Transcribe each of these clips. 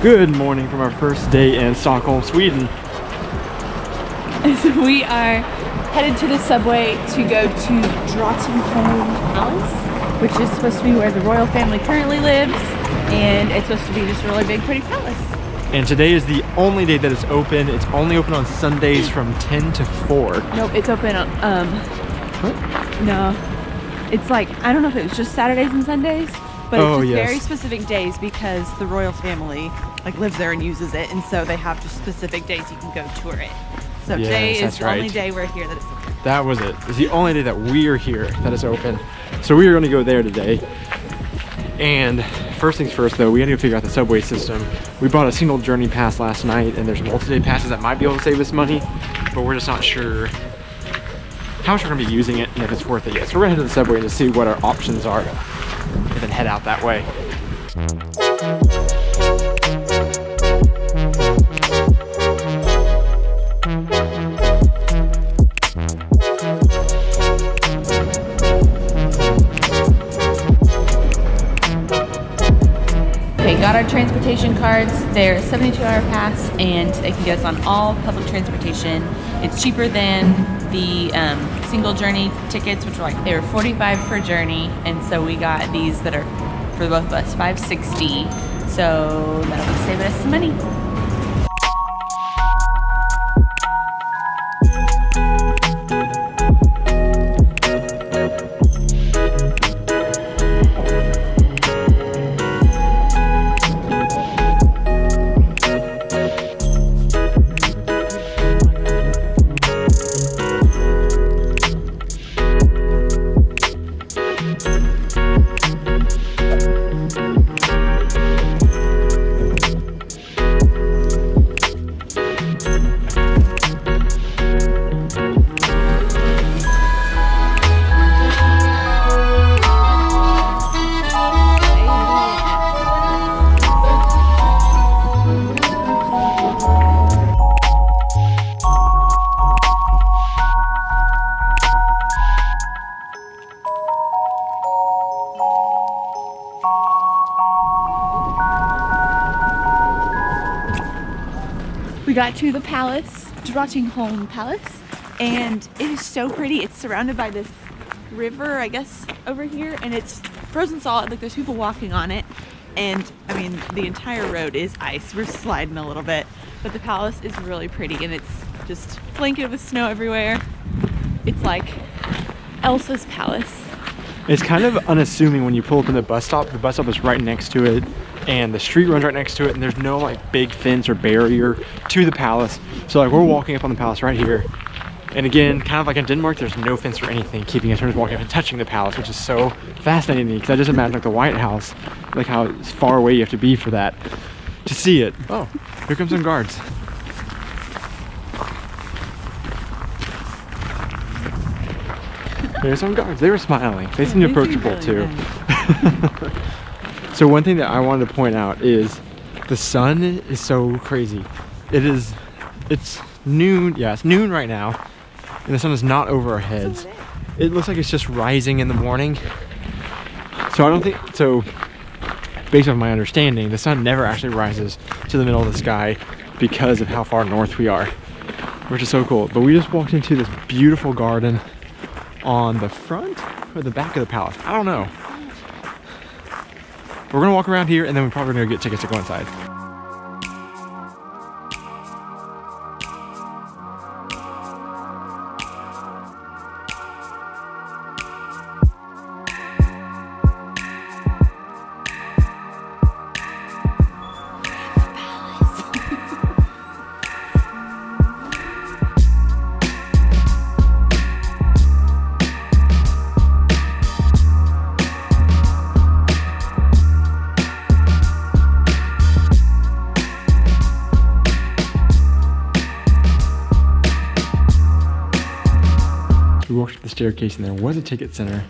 Good morning from our first day in Stockholm, Sweden. So we are headed to the subway to go to Drottningholm Palace, which is supposed to be where the royal family currently lives, and it's supposed to be just a really big, pretty palace. And today is the only day that it's open. It's only open on Sundays from 10 to 4. Nope, it's open on, What? no. It's like, I don't know if it was just Saturdays and Sundays, but it's just very specific days because the royal family like lives there and uses it, and so they have just specific days you can go tour it. So today is the only day we're here that it's open. That was it. It's the only day that we're here that it's open. So we are going to go there today. And first things first though, we had to go figure out the subway system. We bought a single journey pass last night, and there's multi-day passes that might be able to save us money, but we're just not sure how much we're going to be using it and if it's worth it yet. So we're going to head to the subway and just see what our options are and then head out that way. Got our transportation cards. They're a 72-hour pass, and they can get us on all public transportation. It's cheaper than the single journey tickets, which were like, they were $45 per journey, and so we got these that are for both of us $5.60. So that'll be saving us some money. We got to the palace, Drottningholm Palace, and it is so pretty. It's surrounded by this river, I guess, over here, and it's frozen solid. Like, there's people walking on it, and I mean, the entire road is ice. We're sliding a little bit, but the palace is really pretty, and it's just blanketed with snow everywhere. It's like Elsa's palace. It's kind of unassuming when you pull up in the bus stop. The bus stop is right next to it, and the street runs right next to it, and there's no like big fence or barrier to the palace. So like, we're walking up on the palace right here, and again, kind of like in Denmark, there's no fence or anything keeping us from just walking up and touching the palace, which is so fascinating to me, because I just imagine like the White House, like how far away you have to be for that to see it. Oh, here comes some guards. There's some guards. They were smiling. They seemed approachable too. So one thing that I wanted to point out is the sun is so crazy. It's noon. Yeah, it's noon right now, and the sun is not over our heads. It looks like it's just rising in the morning. So I don't think so. Based on my understanding, the sun never actually rises to the middle of the sky because of how far north we are, which is so cool. But we just walked into this beautiful garden on the front or the back of the palace. I don't know. We're gonna walk around here, and then we're probably gonna get tickets to go inside. We walked up the staircase, and there was a ticket center.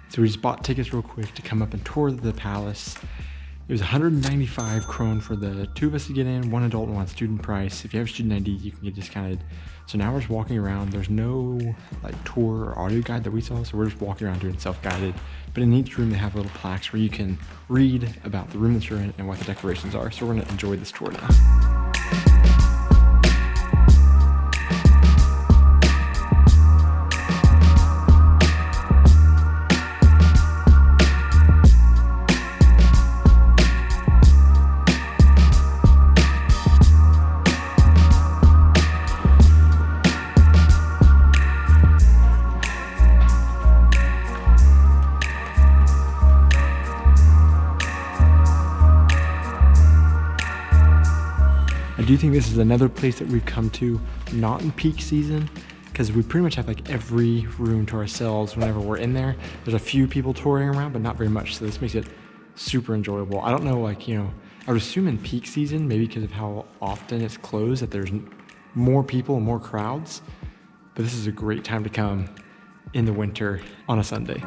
So we just bought tickets real quick to come up and tour the palace. It was 195 krone for the two of us to get in, one adult and one student price. If you have a student ID, you can get discounted. So now we're just walking around. There's no like tour or audio guide that we saw, so we're just walking around doing self-guided. But in each room, they have little plaques where you can read about the room that you're in and what the decorations are. So we're gonna enjoy this tour now. I do think this is another place that we've come to not in peak season, because we pretty much have like every room to ourselves whenever we're in there. There's a few people touring around, but not very much, so this makes it super enjoyable. I don't know, like, you know, I would assume in peak season, maybe because of how often it's closed, that there's more people and more crowds, but this is a great time to come in the winter on a Sunday.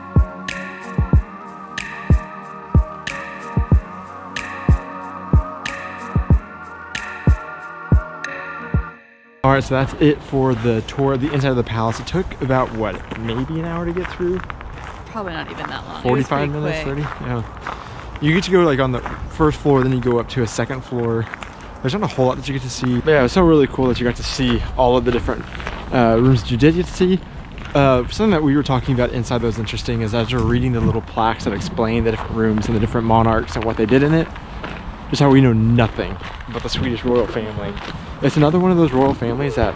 All right, so that's it for the tour of the inside of the palace. It took about, what, maybe an hour to get through? Probably not even that long. 45 minutes, 30? Yeah. You get to go like on the first floor, then you go up to a second floor. There's not a whole lot that you get to see. But yeah, it was so really cool that you got to see all of the different rooms that you did get to see. Something that we were talking about inside that was interesting is as you're reading the little plaques that explain the different rooms and the different monarchs and what they did in it, just how we know nothing about the Swedish royal family. It's another one of those royal families that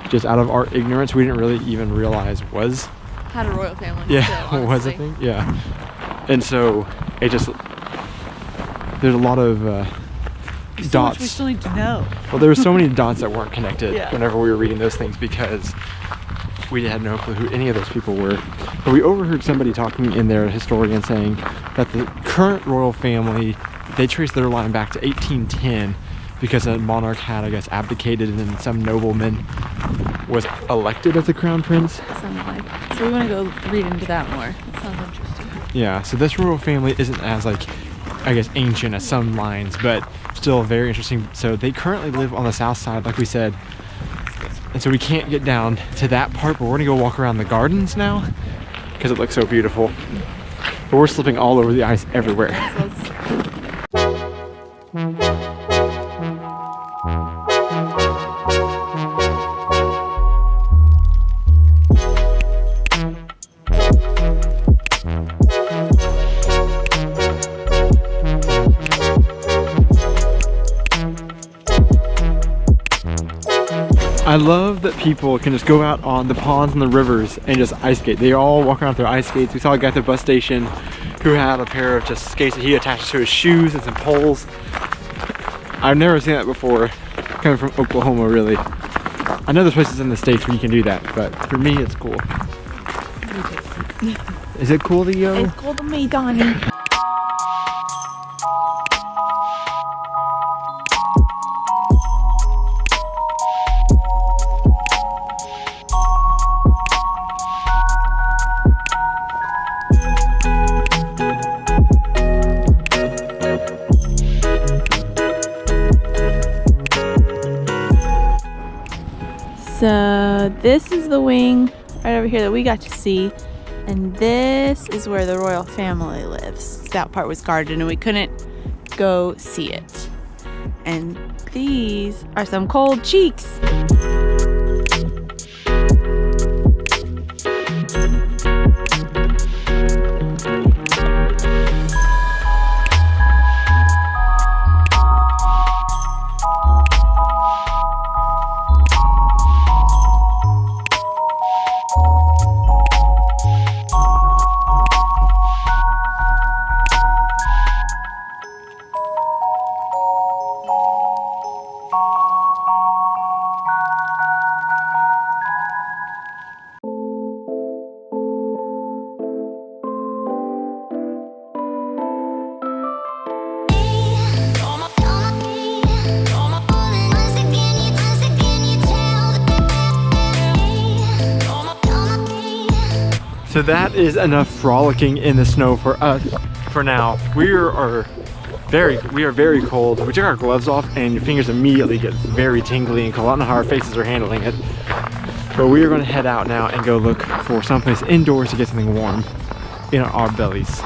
just out of our ignorance, we didn't really even realize was Had a royal family. Yeah, still, was a thing. Yeah. And so it just, there's a lot of so dots. much we still need to know. Well, there were so many dots that weren't connected Yeah. whenever we were reading those things because we had no clue who any of those people were. But we overheard somebody talking in there, a historian, saying that the current royal family, they trace their line back to 1810 because a monarch had, I guess, abdicated and then some nobleman was elected as the crown prince. Something like. So we want to go read into that more. That sounds interesting. Yeah, so this royal family isn't as, like, I guess, ancient as some lines, but still very interesting. So they currently live on the south side, like we said. And so we can't get down to that part, but we're gonna go walk around the gardens now because it looks so beautiful. But we're slipping all over the ice everywhere. I love that people can just go out on the ponds and the rivers and just ice skate. They all walk around with their ice skates. We saw a guy at the bus station who had a pair of just skates that he attached to his shoes and some poles. I've never seen that before, coming from Oklahoma, really. I know there's places in the States where you can do that, but for me, it's cool. Is it cool to you? It's cool to me, Donnie. So this is the wing right over here that we got to see, and this is where the royal family lives. That part was guarded and we couldn't go see it. And these are some cold cheeks. So that is enough frolicking in the snow for us for now. We are We are very cold. We took our gloves off and your fingers immediately get very tingly and cold. I don't know how our faces are handling it. But we are going to head out now and go look for someplace indoors to get something warm in our bellies.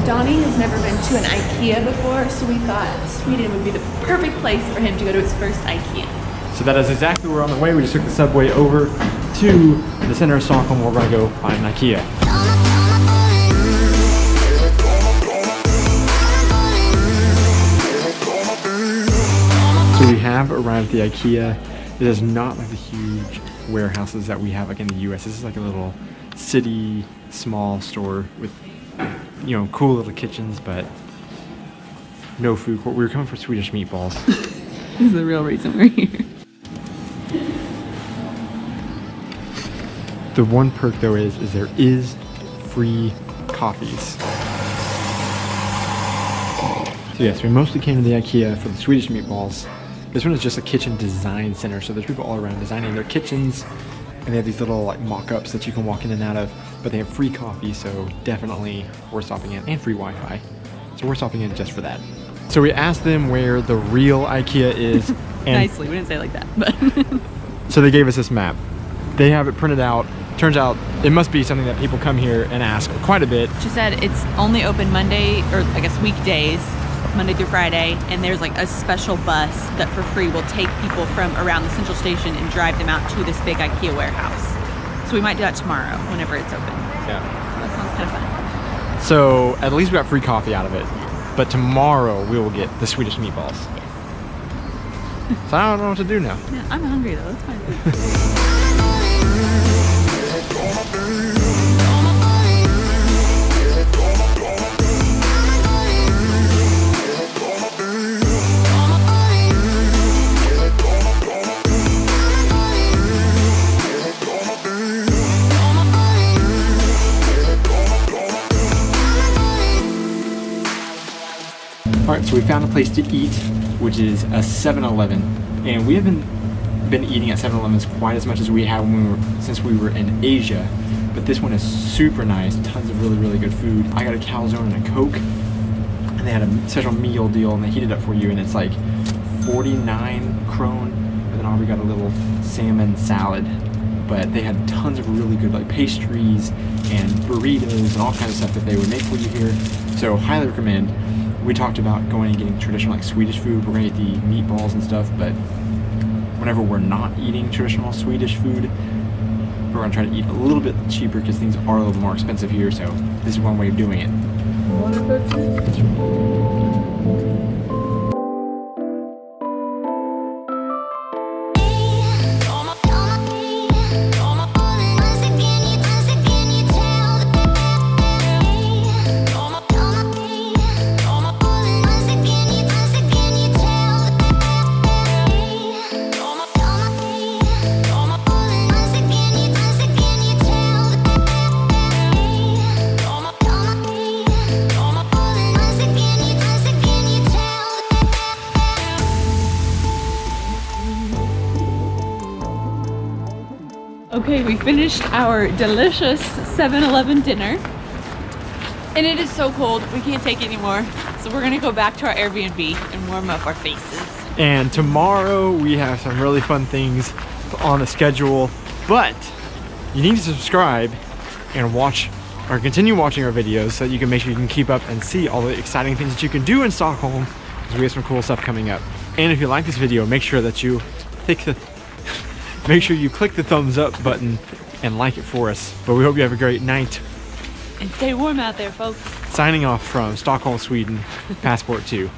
Donnie has never been to an Ikea before, so we thought Sweden would be the perfect place for him to go to his first Ikea. So that is exactly where we're on the way. We just took the subway over to the center of Stockholm where we're gonna go find an Ikea. So we have arrived at the Ikea. It is not like the huge warehouses that we have like in the US. This is like a little city, small store with, you know, cool little kitchens, but no food court. We were coming for Swedish meatballs. This is the real reason we're here. The one perk though is there is free coffees. So yes, we mostly came to the Ikea for the Swedish meatballs. This one is just a kitchen design center, so there's people all around designing their kitchens, and they have these little like mock-ups that you can walk in and out of, but they have free coffee, so definitely worth stopping in, and free Wi-Fi. So we're stopping in just for that. So we asked them where the real Ikea is. And nicely, we didn't say it like that, but. So they gave us this map. They have it printed out. Turns out it must be something that people come here and ask quite a bit. She said it's only open Monday, or I guess weekdays, Monday through Friday, and there's like a special bus that for free will take people from around the central station and drive them out to this big Ikea warehouse. So we might do that tomorrow whenever it's open. Yeah. That sounds kind of fun. So at least we got free coffee out of it. But tomorrow we will get the Swedish meatballs. So I don't know what to do now. Yeah, I'm hungry though, that's fine. Alright, so we found a place to eat, which is a 7-Eleven. And we haven't been eating at 7-Elevens quite as much as we have since we were in Asia. But this one is super nice, tons of really, really good food. I got a calzone and a Coke, and they had a special meal deal, and they heat it up for you, and it's like 49 krone. And then Aubrey got a little salmon salad. But they had tons of really good like pastries and burritos and all kinds of stuff that they would make for you here. So highly recommend. We talked about going and getting traditional like Swedish food. We're gonna get the meatballs and stuff, but whenever we're not eating traditional Swedish food, we're gonna try to eat a little bit cheaper because things are a little more expensive here. So this is one way of doing it. Okay, we finished our delicious 7-Eleven dinner. And it is so cold, we can't take it anymore. So we're gonna go back to our Airbnb and warm up our faces. And tomorrow we have some really fun things on the schedule, but you need to subscribe and watch or continue watching our videos so that you can make sure you can keep up and see all the exciting things that you can do in Stockholm, because we have some cool stuff coming up. And if you like this video, make sure that you make sure you click the thumbs up button and like it for us. But we hope you have a great night. And stay warm out there, folks. Signing off from Stockholm, Sweden, Passport 2.